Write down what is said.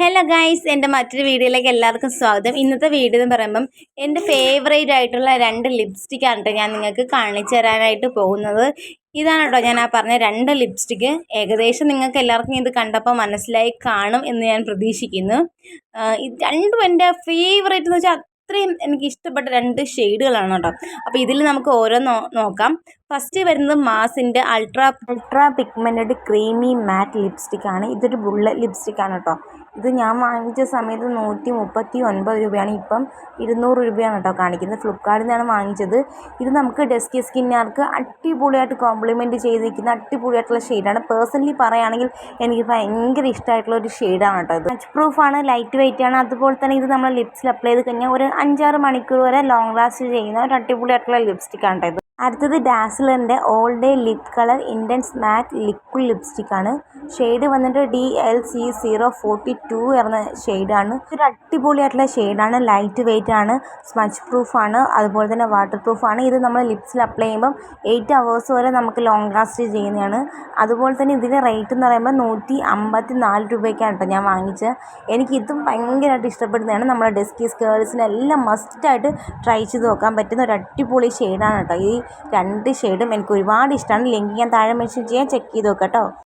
Hello guys, എൻ്റെ മറ്റൊരു വീഡിയോയിലേക്ക് എല്ലാവർക്കും സ്വാഗതം. ഇന്നത്തെ വീഡിയോ എന്ന് പറയുമ്പം എൻ്റെ ഫേവറേറ്റ് ആയിട്ടുള്ള 2 ലിപ്സ്റ്റിക്കാണ് കേട്ടോ ഞാൻ നിങ്ങൾക്ക് കാണിച്ചു തരാനായിട്ട് പോകുന്നത്. ഇതാണ് കേട്ടോ ഞാൻ പറഞ്ഞ 2 ലിപ്സ്റ്റിക്ക്. ഏകദേശം നിങ്ങൾക്ക് എല്ലാവർക്കും ഇത് കണ്ടപ്പോൾ മനസ്സിലായി കാണും എന്ന് ഞാൻ പ്രതീക്ഷിക്കുന്നു. ഇത് രണ്ടും എൻ്റെ ഫേവറേറ്റ് എന്ന് വെച്ചാൽ അത്രയും എനിക്ക് ഇഷ്ടപ്പെട്ട 2 ഷെയ്ഡുകളാണ് കേട്ടോ. അപ്പോൾ ഇതിൽ നമുക്ക് ഓരോന്ന് നോക്കാം. ഫസ്റ്റ് വരുന്നത് മാസിൻ്റെ അൾട്രാ പിഗ്മെൻറ്റഡ് ക്രീമി മാറ്റ് ലിപ്സ്റ്റിക്കാണ്. ഇതൊരു ബുള്ളറ്റ് ലിപ്സ്റ്റിക്കാണ് കേട്ടോ. ഇത് ഞാൻ വാങ്ങിച്ച സമയത്ത് 139 രൂപയാണ്. ഇപ്പം 200 രൂപയാണ് കേട്ടോ കാണിക്കുന്നത്. ഫ്ലിപ്കാർട്ടിൽ നിന്നാണ് വാങ്ങിച്ചത്. ഇത് നമുക്ക് ഡസ്കി സ്കിന്നുകാർക്ക് അടിപൊളിയായിട്ട് കോംപ്ലിമെൻറ്റ് ചെയ്തിരിക്കുന്ന അടിപൊളിയായിട്ടുള്ള ഷെയ്ഡാണ്. പേഴ്സണലി പറയുകയാണെങ്കിൽ എനിക്ക് ഭയങ്കര ഇഷ്ടമായിട്ടുള്ള ഒരു ഷെയ്ഡാണ് കേട്ടോ ഇത്. ടച്ച് പ്രൂഫാണ്, ലൈറ്റ് വെയിറ്റ് ആണ്. അതുപോലെ തന്നെ ഇത് നമ്മൾ ലിപ്സിൽ അപ്ലൈ ചെയ്ത് കഴിഞ്ഞാൽ ഒരു 5-6 മണിക്കൂർ വരെ ലോങ് ലാസ്റ്റ് ചെയ്യുന്ന ഒരു അടിപൊളിയായിട്ടുള്ള ലിപ്സ്റ്റിക്കാണ് കേട്ടോ ഇത്. അടുത്തത് ഡാസിലറിൻ്റെ all day lip colour intense matte liquid ലിപ്സ്റ്റിക്കാണ്. ഷെയ്ഡ് വന്നിട്ട് DLC042 എന്ന ഷെയ്ഡാണ്. ഇതൊരു അടിപൊളിയായിട്ടുള്ള ഷെയ്ഡാണ്. ലൈറ്റ് വെയിറ്റ് ആണ്, സ്മച്ച് പ്രൂഫാണ്, അതുപോലെ തന്നെ വാട്ടർ പ്രൂഫാണ്. ഇത് നമ്മൾ ലിപ്സിൽ അപ്ലൈ ചെയ്യുമ്പം 8 hours വരെ നമുക്ക് ലോങ് ലാസ്റ്റ് ചെയ്യുന്നതാണ്. അതുപോലെ തന്നെ ഇതിൻ്റെ റേറ്റ് എന്ന് പറയുമ്പോൾ 154 രൂപയ്ക്കാണ് കേട്ടോ ഞാൻ വാങ്ങിച്ചത്. എനിക്കിതും ഭയങ്കരമായിട്ട് ഇഷ്ടപ്പെടുന്നതാണ്. നമ്മുടെ ഡസ്കീസ് ഗേൾസിനെല്ലാം മസ്റ്റായിട്ട് ട്രൈ ചെയ്ത് നോക്കാൻ പറ്റുന്ന ഒരു അടിപൊളി ഷെയ്ഡാണ് കേട്ടോ. ഈ 2 ഷെയ്ഡും എനിക്ക് ഒരുപാട് ഇഷ്ടമാണ്. ലിങ്ക് ഞാൻ താഴെ മെൻഷൻ ചെയ്യാൻ, ചെക്ക് ചെയ്ത് നോക്കാം കേട്ടോ.